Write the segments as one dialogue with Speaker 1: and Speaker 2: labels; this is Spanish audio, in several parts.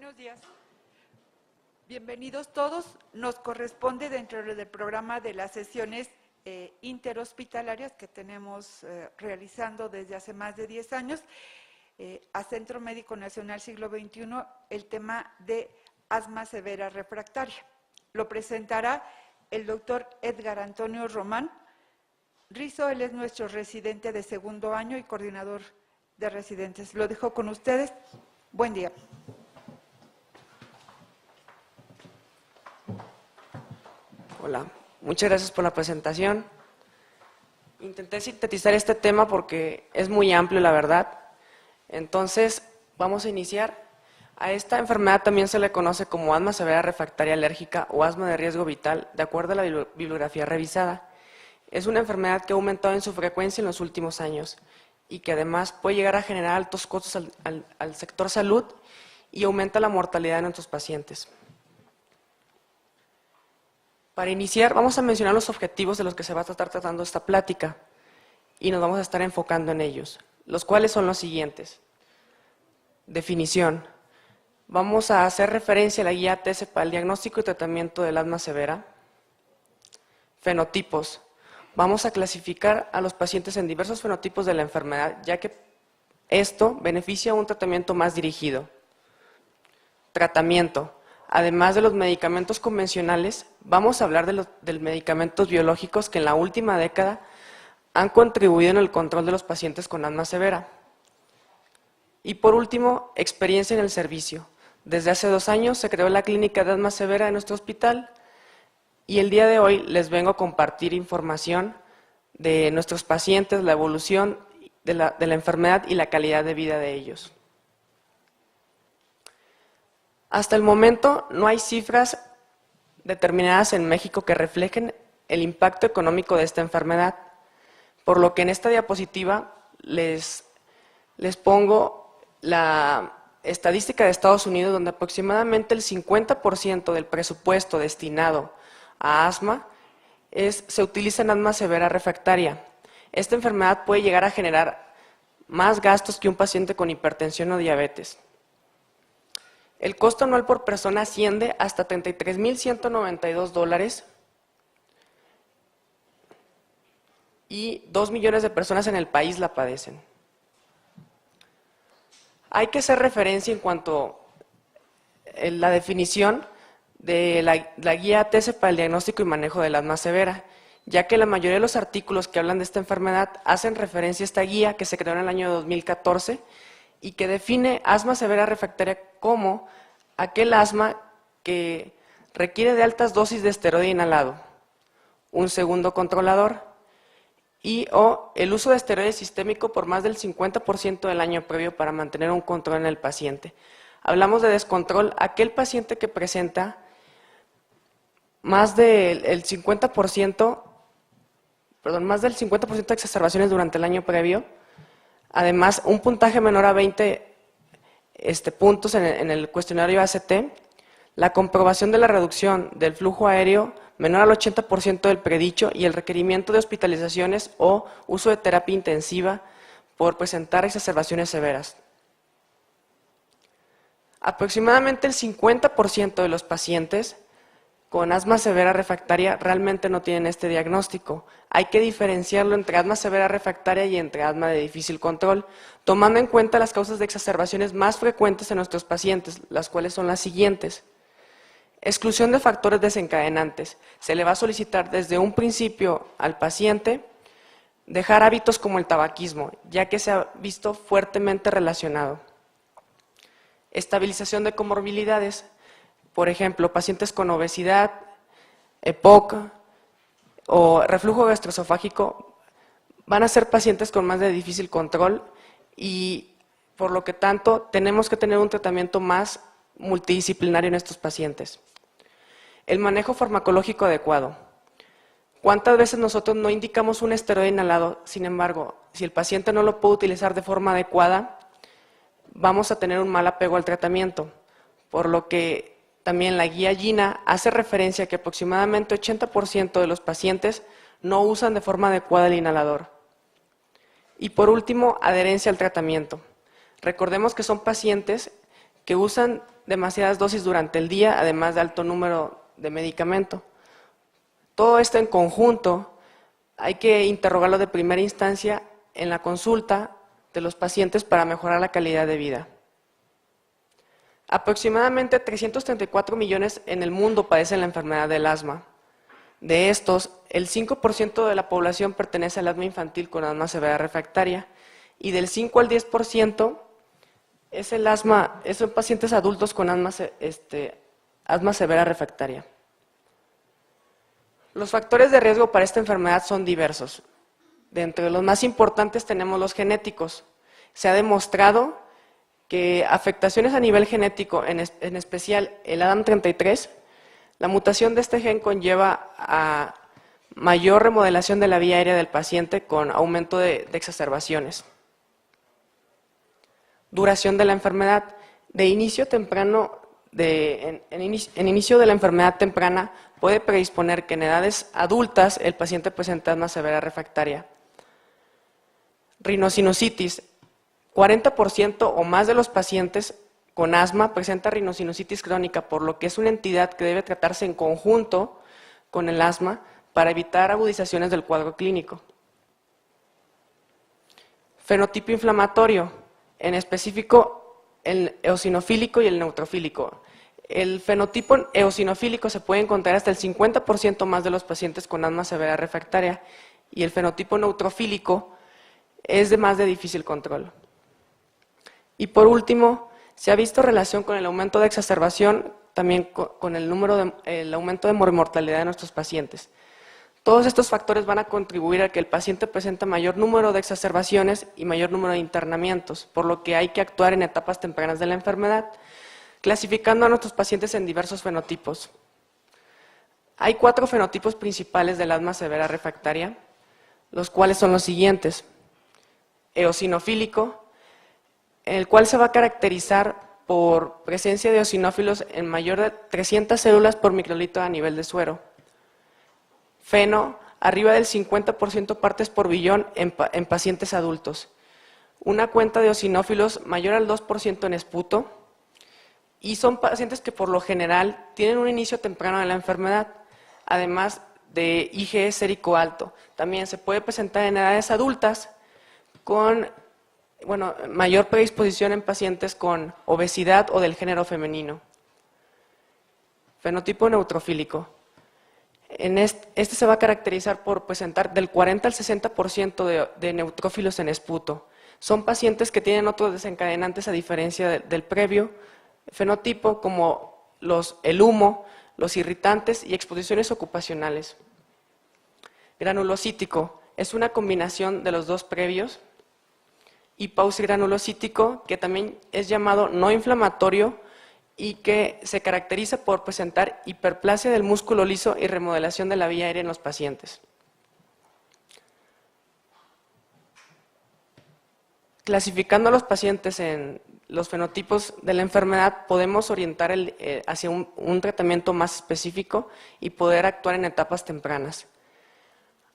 Speaker 1: Buenos días. Bienvenidos todos. Nos corresponde dentro del programa de las sesiones interhospitalarias que tenemos realizando desde hace más de 10 años a Centro Médico Nacional Siglo XXI el tema de asma severa refractaria. Lo presentará el doctor Edgar Antonio Román Rizo. Él es nuestro residente de segundo año y coordinador de residentes. Lo dejo con ustedes. Buen día.
Speaker 2: Hola, muchas gracias por la presentación. Intenté sintetizar este tema porque es muy amplio, la verdad. Entonces, vamos a iniciar. A esta enfermedad también se le conoce como asma severa refractaria alérgica o asma de riesgo vital, de acuerdo a la bibliografía revisada. Es una enfermedad que ha aumentado en su frecuencia en los últimos años y que además puede llegar a generar altos costos al sector salud y aumenta la mortalidad de nuestros pacientes. Para iniciar, vamos a mencionar los objetivos de los que se va a estar tratando esta plática y nos vamos a estar enfocando en ellos, los cuales son los siguientes. Definición. Vamos a hacer referencia a la guía ATS para el diagnóstico y tratamiento del asma severa. Fenotipos. Vamos a clasificar a los pacientes en diversos fenotipos de la enfermedad, ya que esto beneficia a un tratamiento más dirigido. Tratamiento. Además de los medicamentos convencionales, vamos a hablar de los medicamentos biológicos que en la última década han contribuido en el control de los pacientes con asma severa. Y por último, experiencia en el servicio. Desde hace 2 años se creó la clínica de asma severa en nuestro hospital y el día de hoy les vengo a compartir información de nuestros pacientes, la evolución de la enfermedad y la calidad de vida de ellos. Hasta el momento no hay cifras determinadas en México que reflejen el impacto económico de esta enfermedad, por lo que en esta diapositiva les pongo la estadística de Estados Unidos, donde aproximadamente el 50% del presupuesto destinado a asma se utiliza en asma severa refractaria. Esta enfermedad puede llegar a generar más gastos que un paciente con hipertensión o diabetes. El costo anual por persona asciende hasta $33,192 y 2 millones de personas en el país la padecen. Hay que hacer referencia en cuanto a la definición de la guía ATS para el diagnóstico y manejo del asma severa, ya que la mayoría de los artículos que hablan de esta enfermedad hacen referencia a esta guía que se creó en el año 2014 y que define asma severa refractaria como aquel asma que requiere de altas dosis de esteroide inhalado, un segundo controlador o el uso de esteroide sistémico por más del 50% del año previo para mantener un control en el paciente. Hablamos de descontrol, aquel paciente que presenta más del 50% de exacerbaciones durante el año previo. Además, un puntaje menor a 20 puntos en el cuestionario ACT, la comprobación de la reducción del flujo aéreo menor al 80% del predicho y el requerimiento de hospitalizaciones o uso de terapia intensiva por presentar exacerbaciones severas. Aproximadamente el 50% de los pacientes con asma severa refractaria realmente no tienen este diagnóstico. Hay que diferenciarlo entre asma severa refractaria y entre asma de difícil control, tomando en cuenta las causas de exacerbaciones más frecuentes en nuestros pacientes, las cuales son las siguientes. Exclusión de factores desencadenantes. Se le va a solicitar desde un principio al paciente dejar hábitos como el tabaquismo, ya que se ha visto fuertemente relacionado. Estabilización de comorbilidades. Por ejemplo, pacientes con obesidad, EPOC o reflujo gastroesofágico van a ser pacientes con más de difícil control y por lo que tanto tenemos que tener un tratamiento más multidisciplinario en estos pacientes. El manejo farmacológico adecuado. ¿Cuántas veces nosotros no indicamos un esteroide inhalado? Sin embargo, si el paciente no lo puede utilizar de forma adecuada, vamos a tener un mal apego al tratamiento, por lo que también la guía GINA hace referencia a que aproximadamente 80% de los pacientes no usan de forma adecuada el inhalador. Y por último, adherencia al tratamiento. Recordemos que son pacientes que usan demasiadas dosis durante el día, además de alto número de medicamento. Todo esto en conjunto hay que interrogarlo de primera instancia en la consulta de los pacientes para mejorar la calidad de vida. Aproximadamente 334 millones en el mundo padecen la enfermedad del asma. De estos, el 5% de la población pertenece al asma infantil con asma severa refractaria y del 5 al 10% son pacientes adultos con asma severa refractaria. Los factores de riesgo para esta enfermedad son diversos. De entre los más importantes tenemos los genéticos. Se ha demostrado que afectaciones a nivel genético, en especial el ADAM33, la mutación de este gen conlleva a mayor remodelación de la vía aérea del paciente con aumento de exacerbaciones. Duración de la enfermedad. En inicio de la enfermedad temprana puede predisponer que en edades adultas el paciente presente asma severa refractaria. Rinosinusitis. 40% o más de los pacientes con asma presenta rinosinusitis crónica, por lo que es una entidad que debe tratarse en conjunto con el asma para evitar agudizaciones del cuadro clínico. Fenotipo inflamatorio, en específico el eosinofílico y el neutrofílico. El fenotipo eosinofílico se puede encontrar hasta el 50% más de los pacientes con asma severa refractaria y el fenotipo neutrofílico es de más de difícil control. Y por último, se ha visto relación con el aumento de exacerbación, también con el aumento de mortalidad de nuestros pacientes. Todos estos factores van a contribuir a que el paciente presente mayor número de exacerbaciones y mayor número de internamientos, por lo que hay que actuar en etapas tempranas de la enfermedad, clasificando a nuestros pacientes en diversos fenotipos. Hay 4 fenotipos principales del asma severa refractaria, los cuales son los siguientes. Eosinofílico, el cual se va a caracterizar por presencia de eosinófilos en mayor de 300 células por microlitro a nivel de suero. Feno, arriba del 50% partes por billón en pacientes adultos. Una cuenta de eosinófilos mayor al 2% en esputo. Y son pacientes que por lo general tienen un inicio temprano de la enfermedad, además de IgE sérico alto. También se puede presentar en edades adultas con mayor predisposición en pacientes con obesidad o del género femenino. Fenotipo neutrofílico. Este se va a caracterizar por presentar del 40 al 60% de neutrófilos en esputo. Son pacientes que tienen otros desencadenantes a diferencia del previo fenotipo, como el humo, los irritantes y exposiciones ocupacionales. Granulocítico. Es una combinación de los dos previos. Y pausgranulocítico, que también es llamado no inflamatorio y que se caracteriza por presentar hiperplasia del músculo liso y remodelación de la vía aérea en los pacientes. Clasificando a los pacientes en los fenotipos de la enfermedad, podemos orientar hacia un tratamiento más específico y poder actuar en etapas tempranas.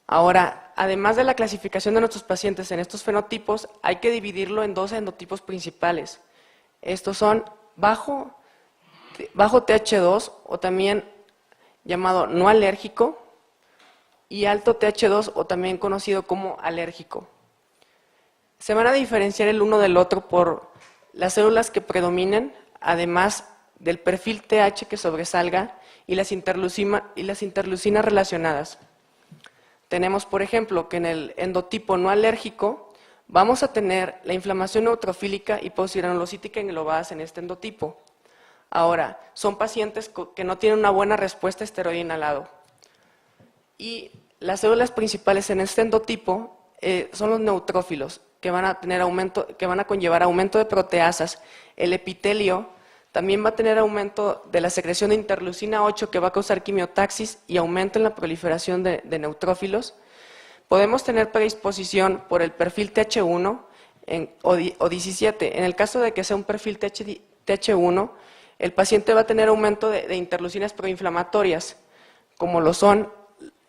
Speaker 2: Ahora, además de la clasificación de nuestros pacientes en estos fenotipos, hay que dividirlo en 2 endotipos principales. Estos son bajo TH2, o también llamado no alérgico, y alto TH2, o también conocido como alérgico. Se van a diferenciar el uno del otro por las células que predominen, además del perfil TH que sobresalga y las interleucinas relacionadas. Tenemos, por ejemplo, que en el endotipo no alérgico vamos a tener la inflamación neutrofílica y pausgranulocítica englobadas en este endotipo. Ahora, son pacientes que no tienen una buena respuesta a esteroide inhalado. Y las células principales en este endotipo son los neutrófilos, que van a conllevar aumento de proteasas. El epitelio también va a tener aumento de la secreción de interleucina 8, que va a causar quimiotaxis y aumento en la proliferación de neutrófilos. Podemos tener predisposición por el perfil TH1 o 17. En el caso de que sea un perfil TH1, el paciente va a tener aumento de interleucinas proinflamatorias, como lo son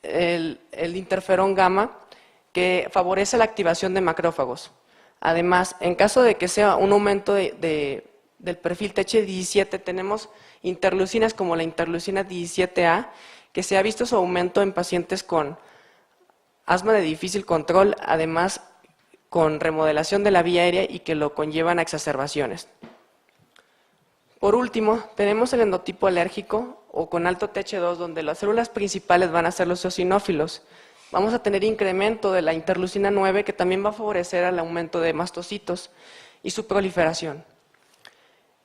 Speaker 2: el interferón gamma, que favorece la activación de macrófagos. Además, en caso de que sea un aumento de del perfil TH17 tenemos interleucinas como la interleucina 17A, que se ha visto su aumento en pacientes con asma de difícil control, además con remodelación de la vía aérea y que lo conllevan a exacerbaciones. Por último, tenemos el endotipo alérgico o con alto TH2, donde las células principales van a ser los eosinófilos. Vamos a tener incremento de la interleucina 9, que también va a favorecer al aumento de mastocitos y su proliferación.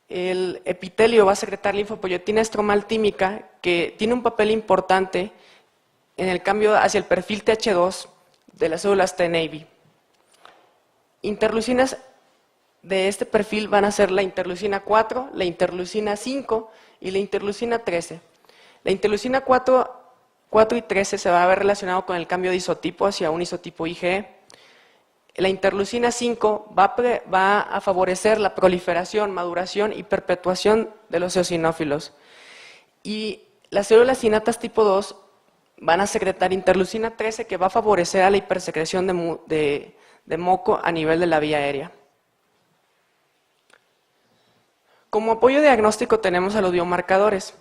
Speaker 2: El epitelio va a secretar linfopoyetina estromal tímica, que tiene un papel importante en el cambio hacia el perfil TH2 de las células TNAB. Interleucinas de este perfil van a ser la interleucina 4, la interleucina 5 y la interleucina 13. La interleucina 4 y 13 se va a ver relacionado con el cambio de isotipo hacia un isotipo IgE. La interleucina 5 va a favorecer la proliferación, maduración y perpetuación de los eosinófilos. Y las células innatas tipo 2 van a secretar interleucina 13, que va a favorecer a la hipersecreción de moco a nivel de la vía aérea. Como apoyo diagnóstico tenemos a los biomarcadores.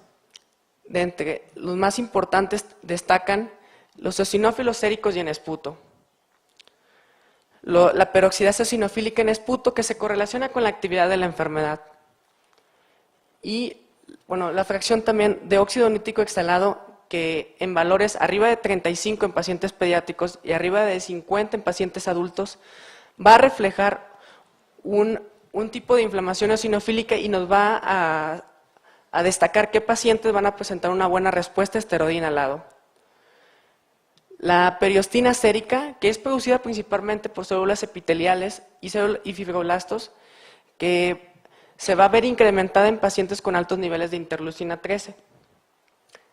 Speaker 2: De entre los más importantes destacan los eosinófilos séricos y en esputo. La peroxidasa eosinofílica en esputo, que se correlaciona con la actividad de la enfermedad. Y bueno, la fracción también de óxido nítrico exhalado, que en valores arriba de 35 en pacientes pediátricos y arriba de 50 en pacientes adultos, va a reflejar un tipo de inflamación eosinofílica y nos va a destacar qué pacientes van a presentar una buena respuesta a esteroide inhalado. La periostina sérica, que es producida principalmente por células epiteliales y fibroblastos, que se va a ver incrementada en pacientes con altos niveles de interleucina 13.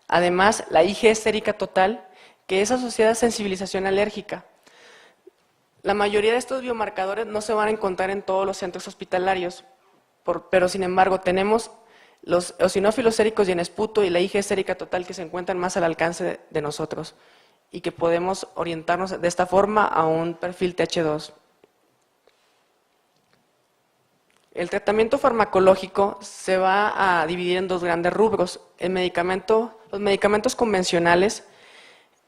Speaker 2: Además, la IgE sérica total, que es asociada a sensibilización alérgica. La mayoría de estos biomarcadores no se van a encontrar en todos los centros hospitalarios, pero sin embargo tenemos los eosinófilos séricos y en esputo y la IgE sérica total, que se encuentran más al alcance de nosotros y que podemos orientarnos de esta forma a un perfil TH2. El tratamiento farmacológico se va a dividir en dos grandes rubros: los medicamentos convencionales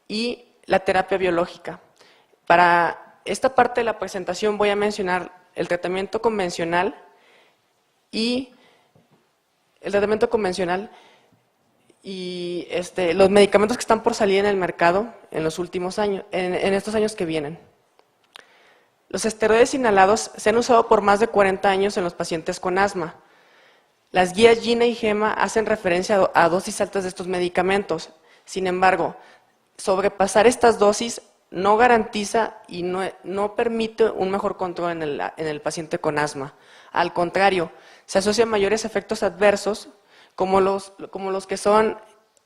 Speaker 2: y la terapia biológica. Para esta parte de la presentación voy a mencionar el tratamiento convencional y los medicamentos que están por salir en el mercado en los últimos años, en estos años que vienen. Los esteroides inhalados se han usado por más de 40 años en los pacientes con asma. Las guías GINA y GEMA hacen referencia a dosis altas de estos medicamentos. Sin embargo, sobrepasar estas dosis no garantiza y no permite un mejor control en el paciente con asma. Al contrario, se asocian mayores efectos adversos, como los que son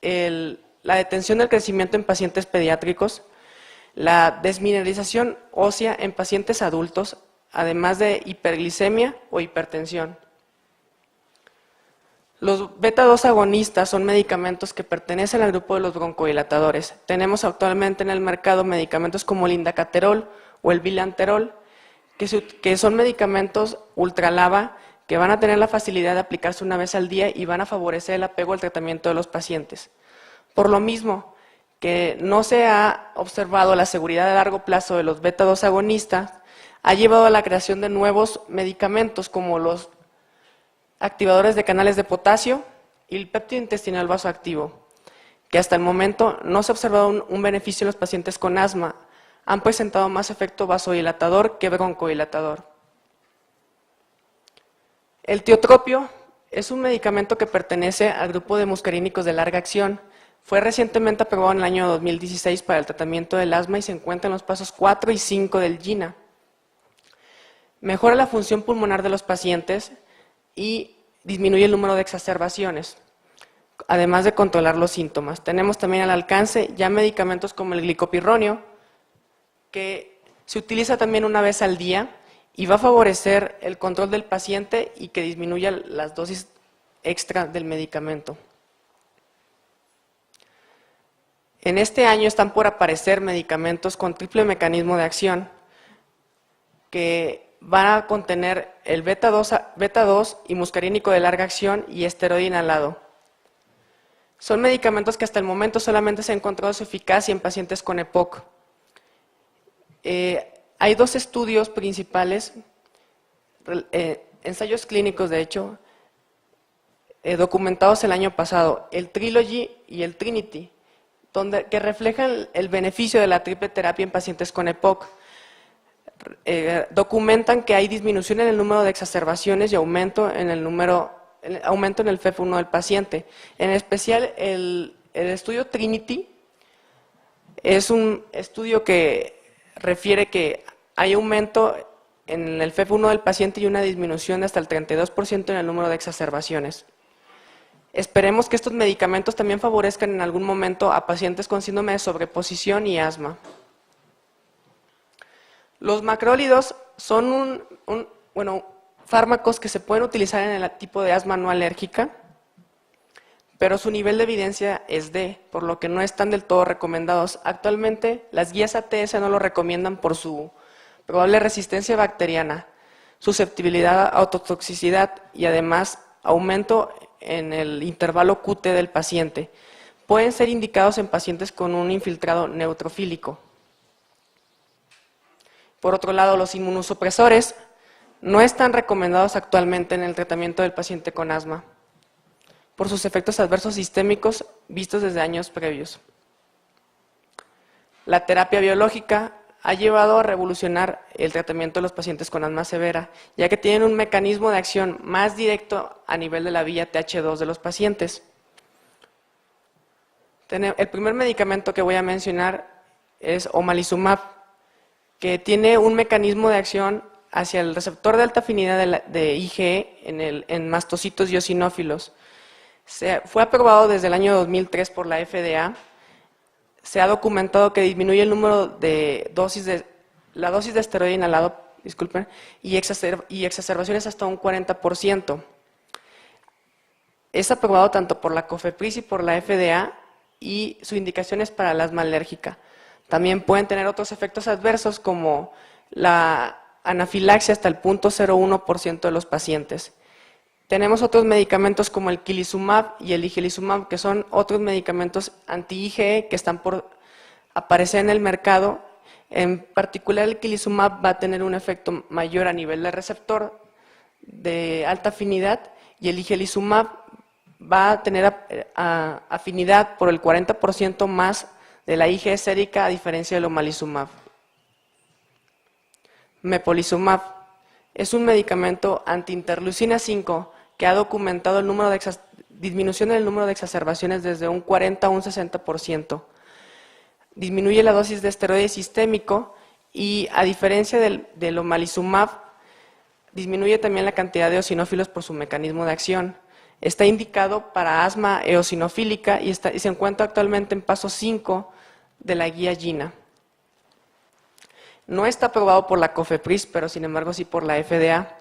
Speaker 2: la detención del crecimiento en pacientes pediátricos, la desmineralización ósea en pacientes adultos, además de hiperglicemia o hipertensión. Los beta-2 agonistas son medicamentos que pertenecen al grupo de los broncodilatadores. Tenemos actualmente en el mercado medicamentos como el indacaterol o el bilanterol, que son medicamentos ultralava que van a tener la facilidad de aplicarse una vez al día y van a favorecer el apego al tratamiento de los pacientes. Por lo mismo que no se ha observado la seguridad a largo plazo de los beta-2 agonistas, ha llevado a la creación de nuevos medicamentos como los activadores de canales de potasio y el péptido intestinal vasoactivo, que hasta el momento no se ha observado un beneficio en los pacientes con asma. Han presentado más efecto vasodilatador que broncodilatador. El tiotropio es un medicamento que pertenece al grupo de muscarínicos de larga acción. Fue recientemente aprobado en el año 2016 para el tratamiento del asma y se encuentra en los pasos 4 y 5 del GINA. Mejora la función pulmonar de los pacientes y disminuye el número de exacerbaciones, además de controlar los síntomas. Tenemos también al alcance ya medicamentos como el glicopirronio, que se utiliza también una vez al día y va a favorecer el control del paciente y que disminuya las dosis extra del medicamento. En este año están por aparecer medicamentos con triple mecanismo de acción que van a contener el beta-2 y muscarínico de larga acción y esteroide inhalado. Son medicamentos que hasta el momento solamente se ha encontrado su eficacia en pacientes con EPOC. Hay dos estudios principales, ensayos clínicos de hecho, documentados el año pasado, el Trilogy y el Trinity, que reflejan el beneficio de la triple terapia en pacientes con EPOC. Documentan que hay disminución en el número de exacerbaciones y aumento en el FEV1 del paciente. En especial el estudio Trinity es un estudio que refiere que hay aumento en el FEV1 del paciente y una disminución de hasta el 32% en el número de exacerbaciones. Esperemos que estos medicamentos también favorezcan en algún momento a pacientes con síndrome de sobreposición y asma. Los macrólidos son fármacos que se pueden utilizar en el tipo de asma no alérgica, pero su nivel de evidencia es D, por lo que no están del todo recomendados. Actualmente, las guías ATS no lo recomiendan por su probable resistencia bacteriana, susceptibilidad a ototoxicidad y además aumento en el intervalo QT del paciente. Pueden ser indicados en pacientes con un infiltrado neutrofílico. Por otro lado, los inmunosupresores no están recomendados actualmente en el tratamiento del paciente con asma, por sus efectos adversos sistémicos vistos desde años previos. La terapia biológica ha llevado a revolucionar el tratamiento de los pacientes con asma severa, ya que tienen un mecanismo de acción más directo a nivel de la vía TH2 de los pacientes. El primer medicamento que voy a mencionar es omalizumab, que tiene un mecanismo de acción hacia el receptor de alta afinidad de IgE en mastocitos y eosinófilos. Fue aprobado desde el año 2003 por la FDA. Se ha documentado que disminuye el número de la dosis de esteroide inhalado, y exacerbaciones hasta un 40%. Es aprobado tanto por la COFEPRIS y por la FDA y su indicación es para el asma alérgica. También pueden tener otros efectos adversos como la anafilaxia hasta el 0.01% de los pacientes. Tenemos otros medicamentos como el quilizumab y el igelizumab, que son otros medicamentos anti-IgE que están por aparecer en el mercado. En particular, el quilizumab va a tener un efecto mayor a nivel del receptor de alta afinidad y el igelizumab va a tener afinidad por el 40% más de la IgE sérica a diferencia del omalizumab. Mepolizumab es un medicamento anti-interleucina 5 que ha documentado disminución en el número de exacerbaciones desde un 40 a un 60%. Disminuye la dosis de esteroide sistémico y, a diferencia del omalizumab, disminuye también la cantidad de eosinófilos por su mecanismo de acción. Está indicado para asma eosinofílica y se encuentra actualmente en paso 5 de la guía GINA. No está aprobado por la COFEPRIS, pero sin embargo sí por la FDA.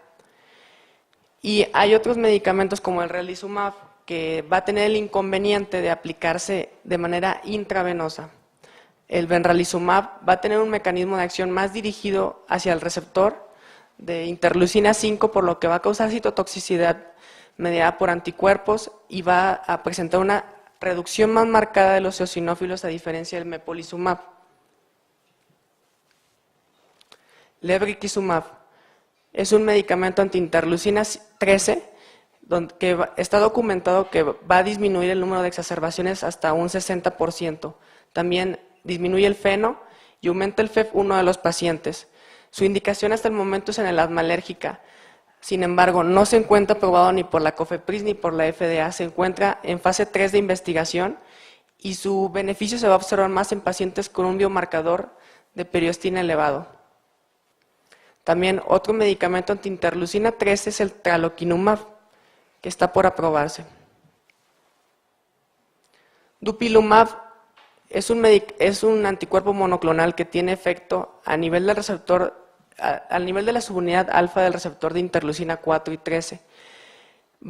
Speaker 2: Y hay otros medicamentos como el realizumab, que va a tener el inconveniente de aplicarse de manera intravenosa. El benralizumab va a tener un mecanismo de acción más dirigido hacia el receptor de interleucina 5, por lo que va a causar citotoxicidad mediada por anticuerpos y va a presentar una reducción más marcada de los eosinófilos a diferencia del mepolizumab. Lebrikizumab es un medicamento antiinterleucina 13 que está documentado que va a disminuir el número de exacerbaciones hasta un 60%. También disminuye el FeNO y aumenta el FEV1 de los pacientes. Su indicación hasta el momento es en el asma alérgica. Sin embargo, no se encuentra aprobado ni por la COFEPRIS ni por la FDA. Se encuentra en fase 3 de investigación y su beneficio se va a observar más en pacientes con un biomarcador de periostina elevado. También otro medicamento antiinterleucina 13 es el tralokinumab, que está por aprobarse. Dupilumab es un anticuerpo monoclonal que tiene efecto a nivel del receptor, al nivel de la subunidad alfa del receptor de interleucina 4 y 13.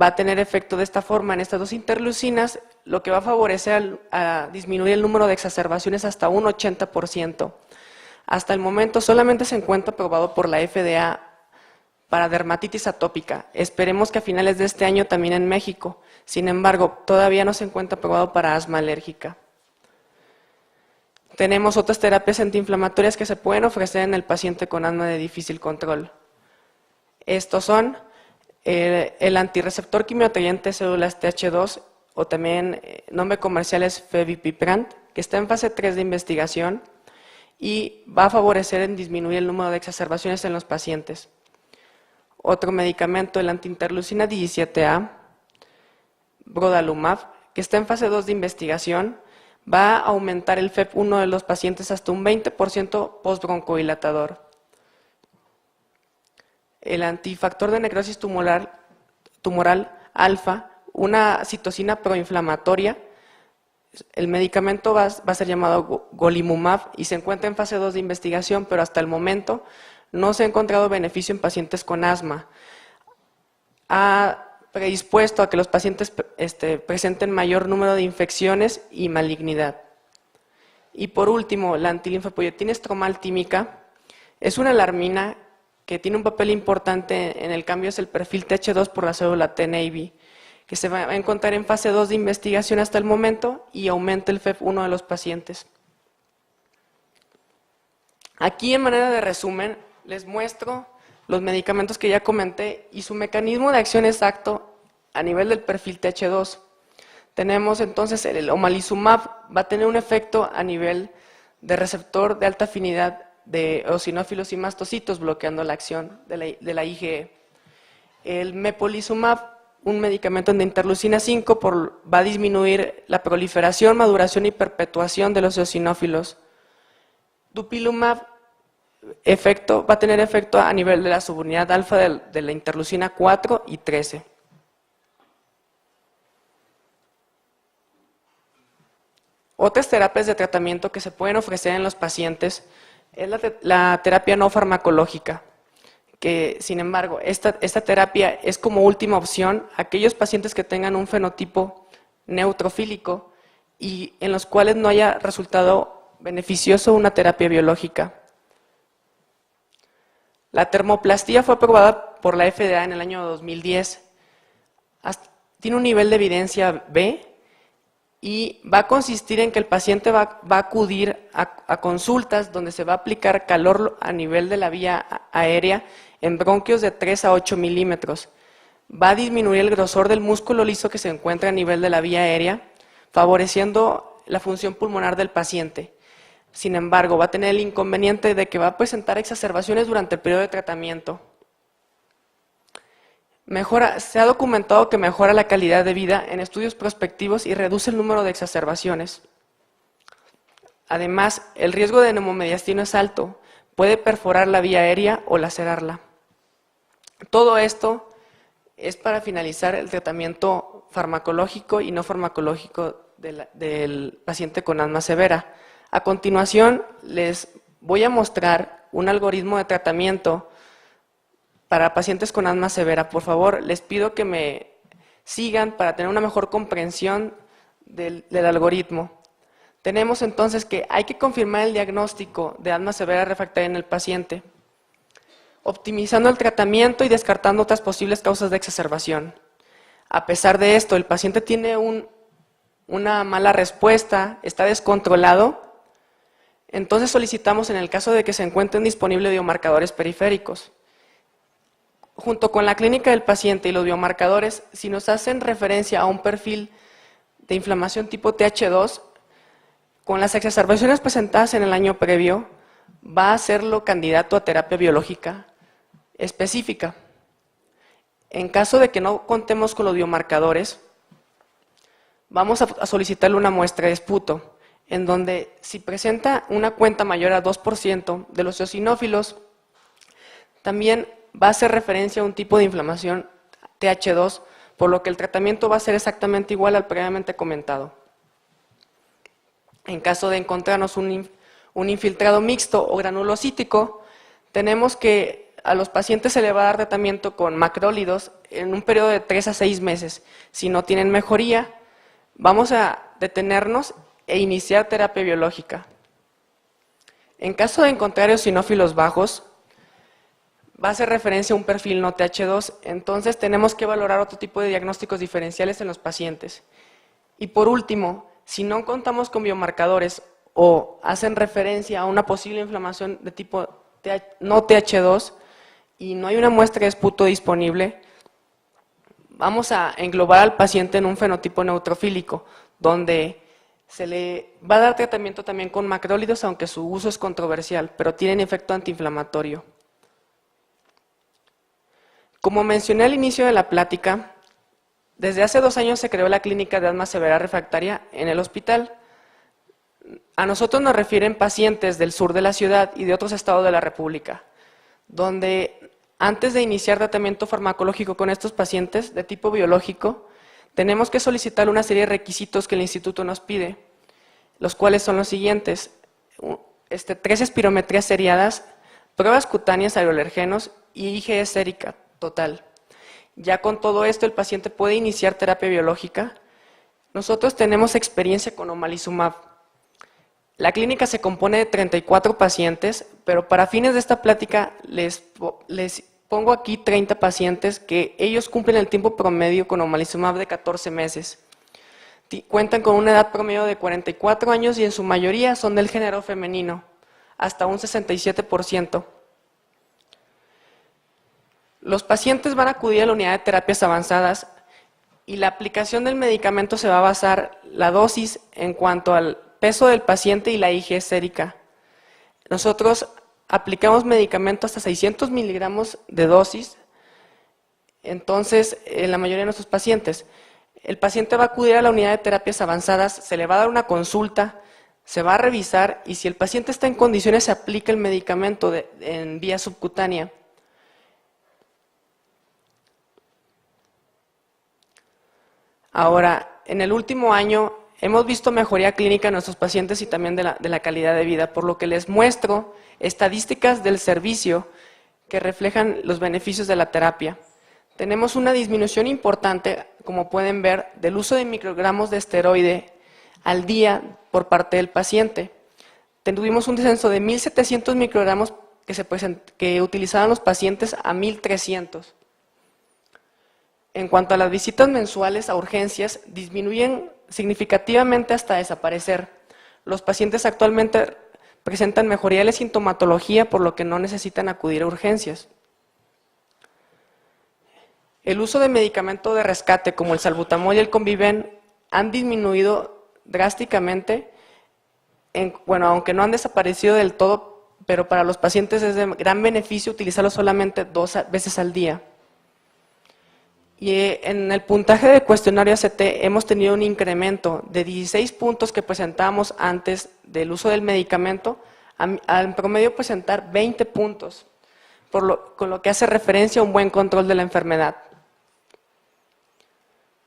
Speaker 2: Va a tener efecto de esta forma en estas dos interleucinas, lo que va a favorecer a disminuir el número de exacerbaciones hasta un 80%. Hasta el momento solamente se encuentra aprobado por la FDA para dermatitis atópica. Esperemos que a finales de este año también en México. Sin embargo, todavía no se encuentra aprobado para asma alérgica. Tenemos otras terapias antiinflamatorias que se pueden ofrecer en el paciente con asma de difícil control. Estos son el antirreceptor quimioatrayente de células Th2, o también nombre comercial es fevipiprant, que está en fase 3 de investigación y va a favorecer en disminuir el número de exacerbaciones en los pacientes. Otro medicamento, el antiinterleucina 17A, brodalumab, que está en fase 2 de investigación, va a aumentar el FEV1 de los pacientes hasta un 20% postbroncodilatador. El antifactor de necrosis tumoral alfa, una citocina proinflamatoria. El medicamento va a ser llamado golimumab y se encuentra en fase 2 de investigación, pero hasta el momento no se ha encontrado beneficio en pacientes con asma. Ha predispuesto a que los pacientes presenten mayor número de infecciones y malignidad. Y por último, la antilinfopoyetina estromal tímica es una alarmina que tiene un papel importante en el cambio es el perfil Th2 por la célula TNAB, que se va a encontrar en fase 2 de investigación hasta el momento y aumenta el FEV1 de los pacientes. Aquí en manera de resumen les muestro los medicamentos que ya comenté y su mecanismo de acción exacto a nivel del perfil Th2. Tenemos entonces el omalizumab, va a tener un efecto a nivel de receptor de alta afinidad de eosinófilos y mastocitos, bloqueando la acción de la IgE. El mepolizumab, un medicamento de interleucina 5, va a disminuir la proliferación, maduración y perpetuación de los eosinófilos. Dupilumab va a tener efecto a nivel de la subunidad alfa de la interleucina 4 y 13. Otras terapias de tratamiento que se pueden ofrecer en los pacientes es la terapia no farmacológica, que sin embargo esta terapia es como última opción a aquellos pacientes que tengan un fenotipo neutrofílico y en los cuales no haya resultado beneficioso una terapia biológica. La termoplastía fue aprobada por la FDA en el año 2010. Tiene un nivel de evidencia B y va a consistir en que el paciente va a acudir a consultas donde se va a aplicar calor a nivel de la vía aérea en bronquios de 3 a 8 milímetros. Va a disminuir el grosor del músculo liso que se encuentra a nivel de la vía aérea, favoreciendo la función pulmonar del paciente. Sin embargo, va a tener el inconveniente de que va a presentar exacerbaciones durante el periodo de tratamiento. Se ha documentado que mejora la calidad de vida en estudios prospectivos y reduce el número de exacerbaciones. Además, el riesgo de neumomediastino es alto, puede perforar la vía aérea o lacerarla. Todo esto es para finalizar el tratamiento farmacológico y no farmacológico del paciente con asma severa. A continuación, les voy a mostrar un algoritmo de tratamiento para pacientes con asma severa. Por favor, les pido que me sigan para tener una mejor comprensión del algoritmo. Tenemos entonces que hay que confirmar el diagnóstico de asma severa refractaria en el paciente, optimizando el tratamiento y descartando otras posibles causas de exacerbación. A pesar de esto, el paciente tiene una mala respuesta, está descontrolado, entonces solicitamos en el caso de que se encuentren disponibles biomarcadores periféricos. Junto con la clínica del paciente y los biomarcadores, si nos hacen referencia a un perfil de inflamación tipo Th2, con las exacerbaciones presentadas en el año previo, va a serlo candidato a terapia biológica específica. En caso de que no contemos con los biomarcadores, vamos a solicitarle una muestra de esputo, en donde si presenta una cuenta mayor a 2% de los eosinófilos, también va a hacer referencia a un tipo de inflamación Th2, por lo que el tratamiento va a ser exactamente igual al previamente comentado. En caso de encontrarnos un infiltrado mixto o granulocítico, tenemos que a los pacientes se le va a dar tratamiento con macrólidos en un periodo de 3 a 6 meses. Si no tienen mejoría, vamos a detenernos e iniciar terapia biológica. En caso de encontrar eosinófilos bajos, va a hacer referencia a un perfil no TH2, entonces tenemos que valorar otro tipo de diagnósticos diferenciales en los pacientes. Y por último, si no contamos con biomarcadores o hacen referencia a una posible inflamación de tipo no TH2 y no hay una muestra de esputo disponible, vamos a englobar al paciente en un fenotipo neutrofílico, donde se le va a dar tratamiento también con macrólidos, aunque su uso es controversial, pero tienen efecto antiinflamatorio. Como mencioné al inicio de la plática, desde hace 2 años se creó la clínica de asma severa refractaria en el hospital. A nosotros nos refieren pacientes del sur de la ciudad y de otros estados de la República, donde antes de iniciar tratamiento farmacológico con estos pacientes de tipo biológico, tenemos que solicitar una serie de requisitos que el instituto nos pide, los cuales son los siguientes: 3 espirometrías seriadas, pruebas cutáneas aeroalergenos y IgE sérica total. Ya con todo esto el paciente puede iniciar terapia biológica. Nosotros tenemos experiencia con omalizumab. La clínica se compone de 34 pacientes, pero para fines de esta plática les pongo aquí 30 pacientes que ellos cumplen el tiempo promedio con omalizumab de 14 meses. Cuentan con una edad promedio de 44 años y en su mayoría son del género femenino, hasta un 67%. Los pacientes van a acudir a la unidad de terapias avanzadas y la aplicación del medicamento se va a basar la dosis en cuanto al peso del paciente y la IgE sérica. Nosotros aplicamos medicamento hasta 600 miligramos de dosis, entonces en la mayoría de nuestros pacientes. El paciente va a acudir a la unidad de terapias avanzadas, se le va a dar una consulta, se va a revisar y si el paciente está en condiciones se aplica el medicamento en vía subcutánea. Ahora, en el último año hemos visto mejoría clínica en nuestros pacientes y también de la calidad de vida, por lo que les muestro estadísticas del servicio que reflejan los beneficios de la terapia. Tenemos una disminución importante, como pueden ver, del uso de microgramos de esteroide al día por parte del paciente. Tuvimos un descenso de 1.700 microgramos que utilizaban los pacientes a 1.300. En cuanto a las visitas mensuales a urgencias, disminuyen significativamente hasta desaparecer. Los pacientes actualmente presentan mejoría de la sintomatología, por lo que no necesitan acudir a urgencias. El uso de medicamentos de rescate como el salbutamol y el Conviven han disminuido drásticamente, aunque no han desaparecido del todo, pero para los pacientes es de gran beneficio utilizarlo solamente 2 veces al día. Y en el puntaje del cuestionario ACT hemos tenido un incremento de 16 puntos que presentábamos antes del uso del medicamento, al promedio presentar 20 puntos, con lo que hace referencia a un buen control de la enfermedad.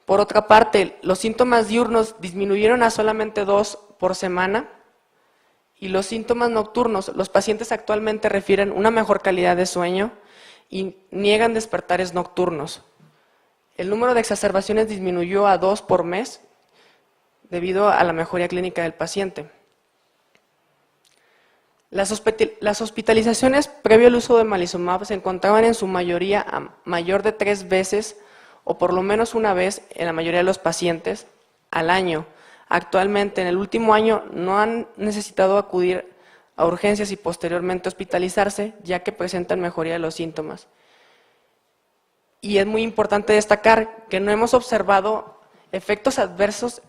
Speaker 2: Por otra parte, los síntomas diurnos disminuyeron a solamente 2 por semana y los síntomas nocturnos, los pacientes actualmente refieren una mejor calidad de sueño y niegan despertares nocturnos. El número de exacerbaciones disminuyó a 2 por mes debido a la mejoría clínica del paciente. Las hospitalizaciones previo al uso de omalizumab se encontraban en su mayoría a mayor de 3 veces o por lo menos una vez en la mayoría de los pacientes al año. Actualmente, en el último año, no han necesitado acudir a urgencias y posteriormente hospitalizarse, ya que presentan mejoría de los síntomas. Y es muy importante destacar que no hemos observado efectos adversos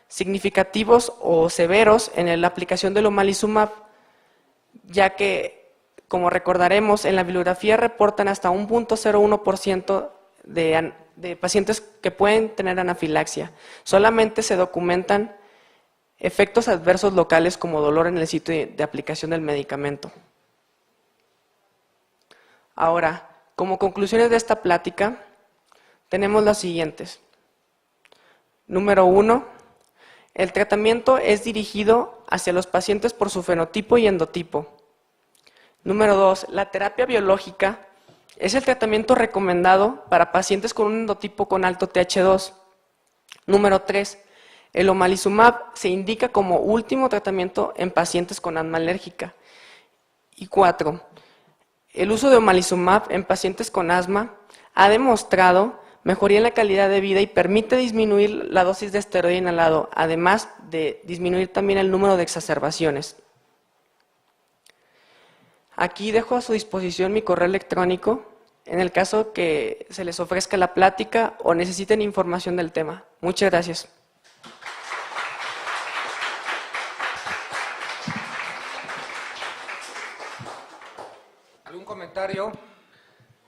Speaker 2: significativos o severos en la aplicación del omalizumab, ya que, como recordaremos, en la bibliografía reportan hasta un 0.01% de pacientes que pueden tener anafilaxia. Solamente se documentan efectos adversos locales como dolor en el sitio de aplicación del medicamento. Ahora, como conclusiones de esta plática, tenemos las siguientes. Número 1, el tratamiento es dirigido hacia los pacientes por su fenotipo y endotipo. Número 2, la terapia biológica es el tratamiento recomendado para pacientes con un endotipo con alto TH2. Número 3, el omalizumab se indica como último tratamiento en pacientes con asma alérgica. Y 4, el uso de omalizumab en pacientes con asma ha demostrado mejoría en la calidad de vida y permite disminuir la dosis de esteroide inhalado, además de disminuir también el número de exacerbaciones. Aquí dejo a su disposición mi correo electrónico en el caso que se les ofrezca la plática o necesiten información del tema. Muchas gracias.
Speaker 3: ¿Algún comentario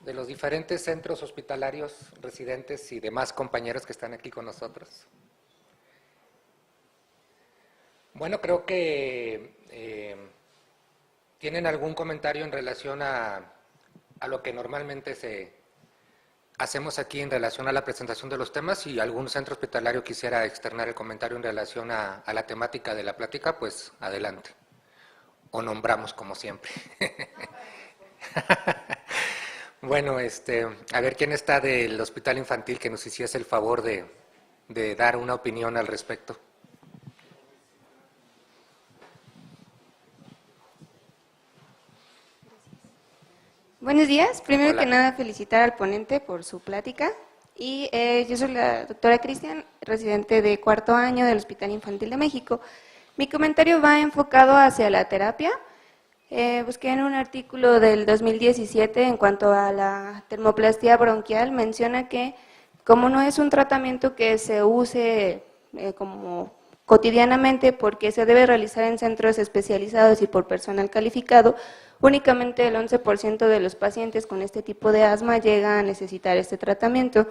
Speaker 3: de los diferentes centros hospitalarios, residentes y demás compañeros que están aquí con nosotros? Bueno, creo que tienen algún comentario en relación a lo que normalmente hacemos aquí en relación a la presentación de los temas. Si algún centro hospitalario quisiera externar el comentario en relación a la temática de la plática, pues adelante. O nombramos como siempre. Bueno, a ver quién está del hospital infantil que nos hiciese el favor de dar una opinión al respecto.
Speaker 4: Buenos días. Primero
Speaker 3: Hola.
Speaker 4: que nada, felicitar al ponente por su plática. Y yo soy la doctora Cristian, residente de cuarto año del Hospital Infantil de México. Mi comentario va enfocado hacia la terapia. Busqué en un artículo del 2017 en cuanto a la termoplastia bronquial, menciona que como no es un tratamiento que se use como cotidianamente porque se debe realizar en centros especializados y por personal calificado, únicamente el 11% de los pacientes con este tipo de asma llega a necesitar este tratamiento.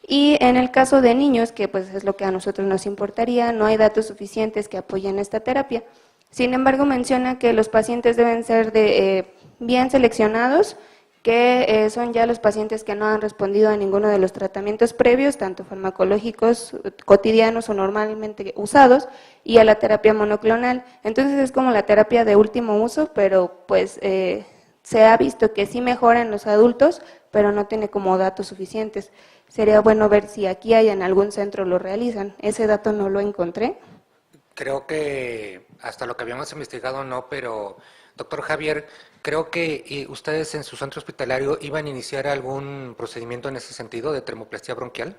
Speaker 4: Y en el caso de niños, que pues es lo que a nosotros nos importaría, no hay datos suficientes que apoyen esta terapia. Sin embargo, menciona que los pacientes deben ser bien seleccionados, que son ya los pacientes que no han respondido a ninguno de los tratamientos previos, tanto farmacológicos, cotidianos o normalmente usados, y a la terapia monoclonal. Entonces es como la terapia de último uso, pero pues se ha visto que sí mejora en los adultos, pero no tiene como datos suficientes. Sería bueno ver si aquí hay en algún centro lo realizan. Ese dato no lo encontré.
Speaker 3: Creo que hasta lo que habíamos investigado no, pero doctor Javier, creo que ustedes en su centro hospitalario iban a iniciar algún procedimiento en ese sentido de termoplastia bronquial.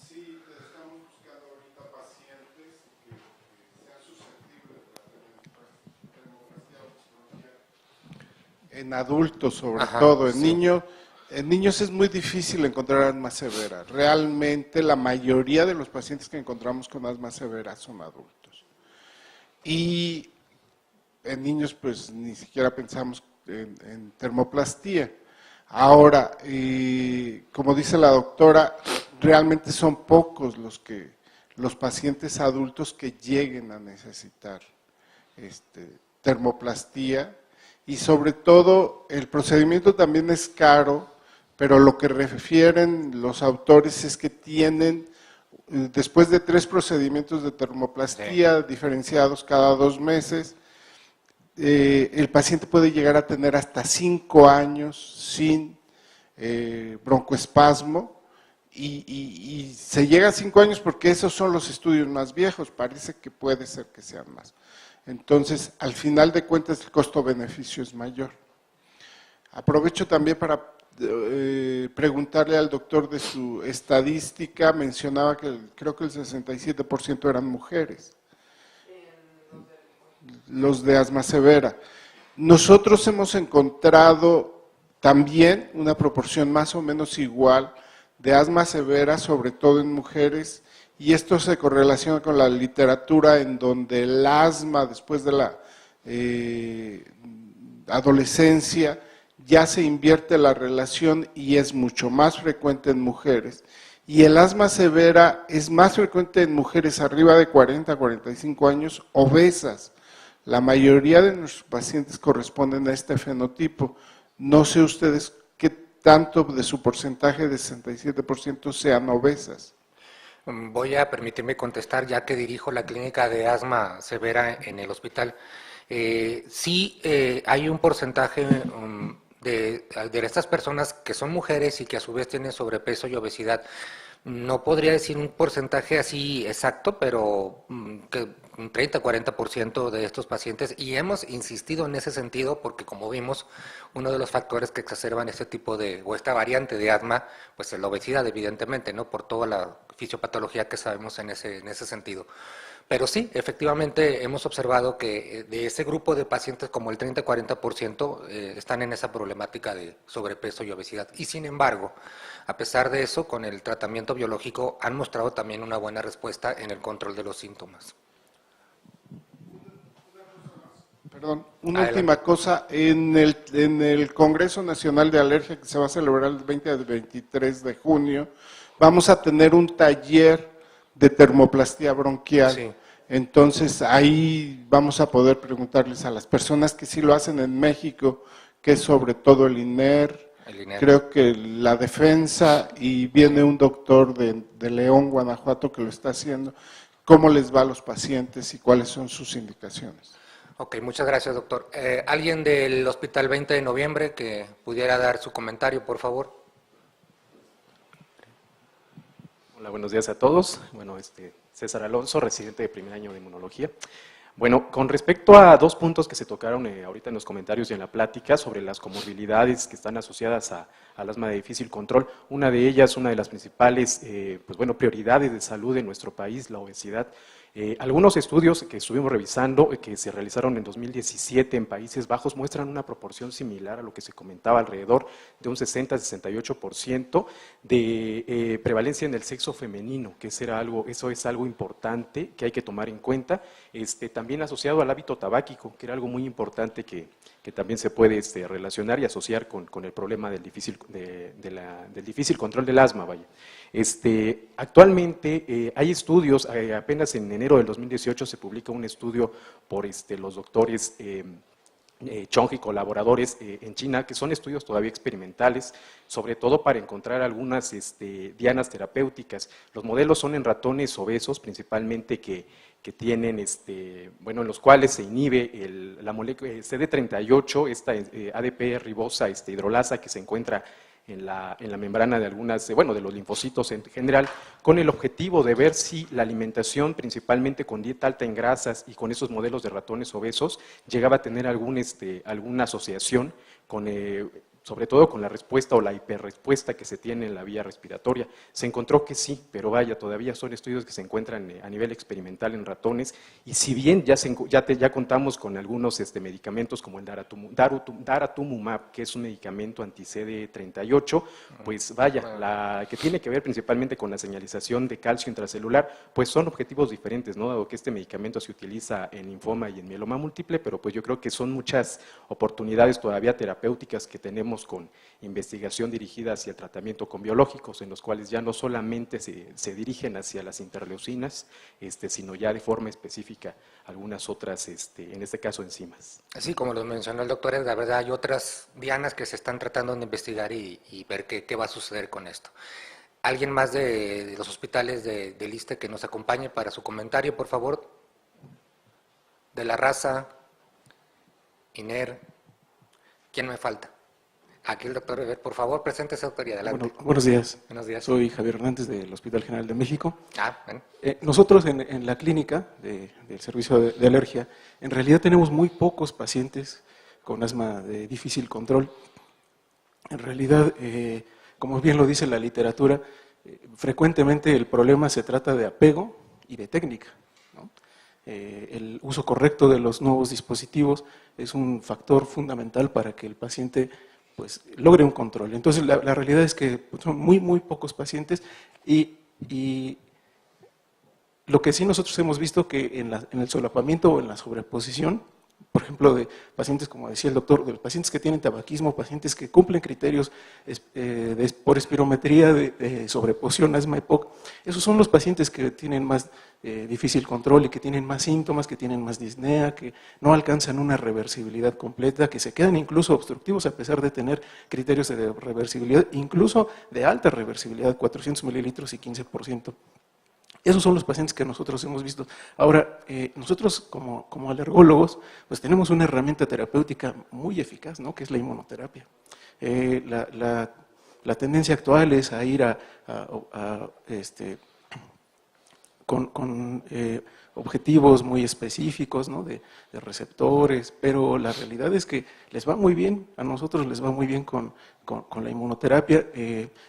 Speaker 5: Sí, estamos buscando ahorita pacientes que sean susceptibles de la termoplastia bronquial. En adultos sobre todo, en
Speaker 3: sí.
Speaker 5: niños. En niños es muy difícil encontrar asma severa. Realmente la mayoría de los pacientes que encontramos con asma severa son adultos. Y en niños pues ni siquiera pensamos en termoplastía. Ahora, como dice la doctora, realmente son pocos los pacientes adultos que lleguen a necesitar termoplastía, y sobre todo el procedimiento también es caro, pero lo que refieren los autores es que tienen, después de 3 procedimientos de termoplastía diferenciados cada 2 meses, el paciente puede llegar a tener hasta 5 años sin broncoespasmo, y se llega a 5 años porque esos son los estudios más viejos, parece que puede ser que sean más. Entonces, al final de cuentas, el costo-beneficio es mayor. Aprovecho también para preguntarle al doctor de su estadística. Mencionaba que creo que el 67% eran mujeres, los de asma severa. Nosotros hemos encontrado también una proporción más o menos igual de asma severa, sobre todo en mujeres, y esto se correlaciona con la literatura en donde el asma después de la adolescencia ya se invierte la relación y es mucho más frecuente en mujeres. Y el asma severa es más frecuente en mujeres arriba de 40 a 45 años obesas. La mayoría de nuestros pacientes corresponden a este fenotipo. No sé ustedes qué tanto de su porcentaje de 67% sean obesas.
Speaker 3: Voy a permitirme contestar, ya que dirijo la clínica de asma severa en el hospital. Sí, hay un porcentaje de estas personas que son mujeres y que a su vez tienen sobrepeso y obesidad, No podría decir un porcentaje así exacto, pero que un 30-40% de estos pacientes, y hemos insistido en ese sentido porque, como vimos, uno de los factores que exacerban este tipo de, o esta variante de asma, pues es la obesidad, evidentemente, ¿no? Por toda la fisiopatología que sabemos en ese sentido. Pero sí, efectivamente hemos observado que de ese grupo de pacientes, como el 30-40%, están en esa problemática de sobrepeso y obesidad. Y sin embargo, a pesar de eso, con el tratamiento biológico han mostrado también una buena respuesta en el control de los síntomas.
Speaker 5: Perdón, una
Speaker 3: Adelante.
Speaker 5: última cosa. En el Congreso Nacional de Alergia, que se va a celebrar el 20 al 23 de junio, vamos a tener un taller de termoplastia bronquial.
Speaker 3: Sí.
Speaker 5: Entonces, ahí vamos a poder preguntarles a las personas que sí lo hacen en México, que es sobre todo el INER, creo que la defensa, y viene un doctor de León, Guanajuato, que lo está haciendo, cómo les va a los pacientes y cuáles son sus indicaciones.
Speaker 3: Ok, muchas gracias, doctor. ¿Alguien del Hospital 20 de Noviembre que pudiera dar su comentario, por favor?
Speaker 6: Hola, buenos días a todos. Bueno, César Alonso, residente de primer año de inmunología. Bueno, con respecto a dos puntos que se tocaron ahorita en los comentarios y en la plática sobre las comorbilidades que están asociadas al asma de difícil control, una de ellas, una de las principales prioridades de salud en nuestro país, la obesidad. Algunos estudios que estuvimos revisando, que se realizaron en 2017 en Países Bajos, muestran una proporción similar a lo que se comentaba, alrededor de un 60-68% de prevalencia en el sexo femenino, que eso es algo importante que hay que tomar en cuenta, también asociado al hábito tabáquico, que era algo muy importante que también se puede relacionar y asociar con el problema del difícil control del asma. Vaya. Actualmente hay estudios, apenas en enero del 2018 se publica un estudio por los doctores Chong y colaboradores en China, que son estudios todavía experimentales, sobre todo para encontrar algunas dianas terapéuticas. Los modelos son en ratones obesos, principalmente que tienen, en los cuales se inhibe la molécula CD38, esta ADP ribosa hidrolasa que se encuentra en la membrana de de los linfocitos en general, con el objetivo de ver si la alimentación, principalmente con dieta alta en grasas y con esos modelos de ratones obesos, llegaba a tener alguna asociación con sobre todo con la respuesta o la hiperrespuesta que se tiene en la vía respiratoria. Se encontró que sí, pero vaya, todavía son estudios que se encuentran a nivel experimental en ratones, y si bien ya contamos con algunos medicamentos como el daratumumab, que es un medicamento anti-CD38, pues vaya, que tiene que ver principalmente con la señalización de calcio intracelular, pues son objetivos diferentes, ¿no? Dado que este medicamento se utiliza en linfoma y en mieloma múltiple, pero pues yo creo que son muchas oportunidades todavía terapéuticas que tenemos con investigación dirigida hacia el tratamiento con biológicos, en los cuales ya no solamente se dirigen hacia las interleucinas, sino ya de forma específica algunas otras, en este caso, enzimas.
Speaker 3: Así como lo mencionó el doctor, la verdad hay otras dianas que se están tratando de investigar y ver qué va a suceder con esto. ¿Alguien más de los hospitales del ISSSTE que nos acompañe para su comentario, por favor? De la Raza, INER, ¿quién me falta? Aquí el doctor Weber, por favor, preséntese, doctor, y adelante.
Speaker 7: Bueno, buenos días.
Speaker 3: Buenos días.
Speaker 7: Soy Javier Hernández del Hospital General de México.
Speaker 3: Bueno.
Speaker 7: Nosotros en la clínica del servicio de alergia, en realidad tenemos muy pocos pacientes con asma de difícil control. En realidad, como bien lo dice la literatura, frecuentemente el problema se trata de apego y de técnica, ¿no? El uso correcto de los nuevos dispositivos es un factor fundamental para que el paciente pues logre un control. Entonces la realidad es que son muy pocos pacientes y lo que sí nosotros hemos visto que en el solapamiento o en la sobreposición, por ejemplo, de pacientes, como decía el doctor, de pacientes que tienen tabaquismo, pacientes que cumplen criterios por espirometría de sobreposición, asma EPOC, esos son los pacientes que tienen más difícil control y que tienen más síntomas, que tienen más disnea, que no alcanzan una reversibilidad completa, que se quedan incluso obstructivos a pesar de tener criterios de reversibilidad, incluso de alta reversibilidad, 400 mililitros y 15%. Esos son los pacientes que nosotros hemos visto. Ahora, nosotros como alergólogos, pues tenemos una herramienta terapéutica muy eficaz, ¿no? Que es la inmunoterapia. La la tendencia actual es a ir con objetivos muy específicos, ¿no? de receptores, pero la realidad es que les va muy bien, a nosotros les va muy bien con la inmunoterapia.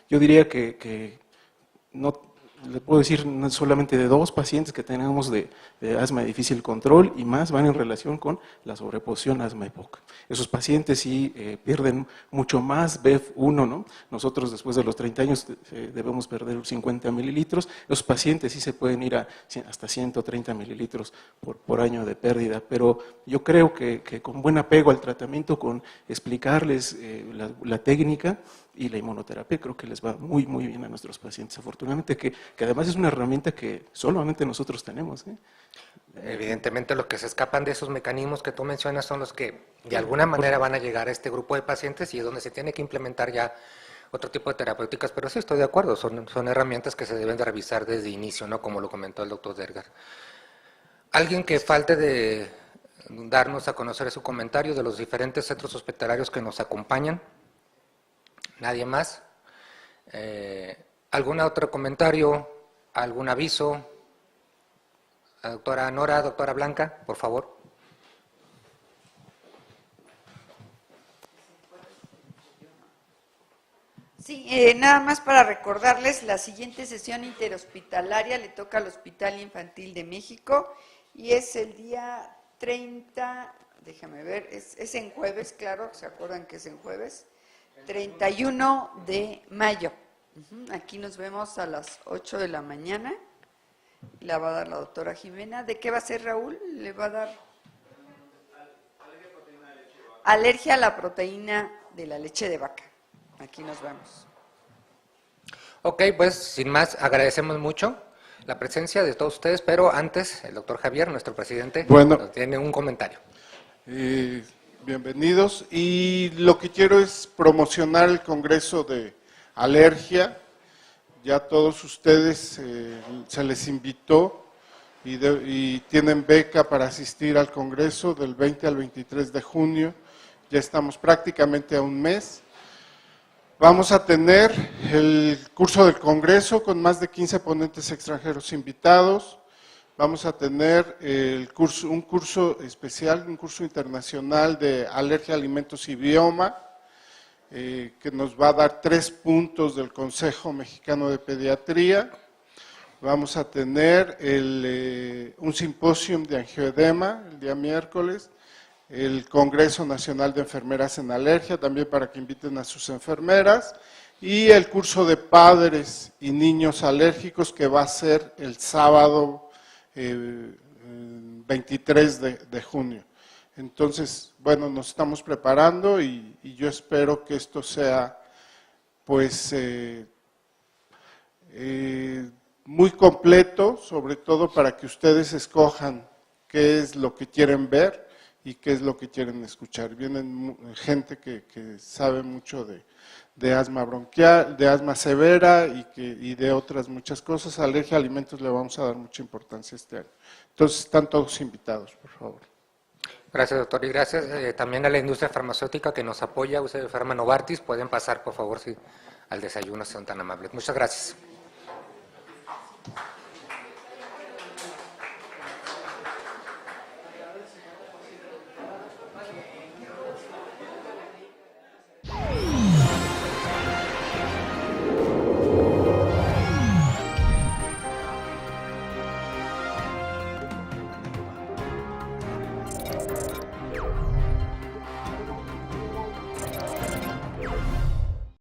Speaker 7: Yo diría que no le puedo decir no solamente de 2 pacientes que tenemos de asma de difícil control y más van en relación con la sobreposición asma-EPOC. Esos pacientes sí pierden mucho más BEF1, ¿no? Nosotros después de los 30 años debemos perder 50 mililitros. Los pacientes sí se pueden ir hasta 130 mililitros por año de pérdida, pero yo creo que con buen apego al tratamiento, con explicarles la técnica y la inmunoterapia, creo que les va muy, muy bien a nuestros pacientes. Afortunadamente que además es una herramienta que solamente nosotros tenemos.
Speaker 3: Evidentemente, los que se escapan de esos mecanismos que tú mencionas son los que de alguna manera van a llegar a este grupo de pacientes y es donde se tiene que implementar ya otro tipo de terapéuticas, pero sí estoy de acuerdo, son herramientas que se deben de revisar desde inicio, ¿no? Como lo comentó el doctor Dergar. Alguien que falte de darnos a conocer su comentario de los diferentes centros hospitalarios que nos acompañan. ¿Nadie más? ¿Algún otro comentario? ¿Algún aviso? La doctora Nora, doctora Blanca, por favor.
Speaker 8: Sí, nada más para recordarles, la siguiente sesión interhospitalaria le toca al Hospital Infantil de México y es el día 30, déjame ver, es en jueves, claro, ¿se acuerdan que es en jueves? 31 de mayo. Aquí nos vemos a las 8 de la mañana. La va a dar la doctora Jimena. ¿De qué va a ser, Raúl? Le va a dar alergia a la proteína de la leche de vaca. Aquí nos vemos.
Speaker 3: Ok, pues sin más, agradecemos mucho la presencia de todos ustedes, pero antes el doctor Javier, nuestro presidente, tiene un comentario.
Speaker 5: Bienvenidos, y lo que quiero es promocionar el Congreso de Alergia. Ya todos ustedes se les invitó y tienen beca para asistir al Congreso del 20 al 23 de junio. Ya estamos prácticamente a un mes. Vamos a tener el curso del Congreso con más de 15 ponentes extranjeros invitados. Vamos a tener un curso especial, un curso internacional de alergia a alimentos y bioma, que nos va a dar 3 puntos del Consejo Mexicano de Pediatría. Vamos a tener un simposium de angioedema el día miércoles, el Congreso Nacional de Enfermeras en Alergia, también para que inviten a sus enfermeras, y el curso de padres y niños alérgicos que va a ser el sábado 23 de junio. Entonces, bueno, nos estamos preparando y yo espero que esto sea, pues, muy completo, sobre todo para que ustedes escojan qué es lo que quieren ver y qué es lo que quieren escuchar. Vienen gente que sabe mucho de asma bronquial, de asma severa y de otras muchas cosas. Alergia a alimentos le vamos a dar mucha importancia este año. Entonces, están todos invitados, por favor.
Speaker 3: Gracias, doctor, y gracias también a la industria farmacéutica que nos apoya. Ustedes de Farma Novartis pueden pasar, por favor, al desayuno, si son tan amables. Muchas gracias.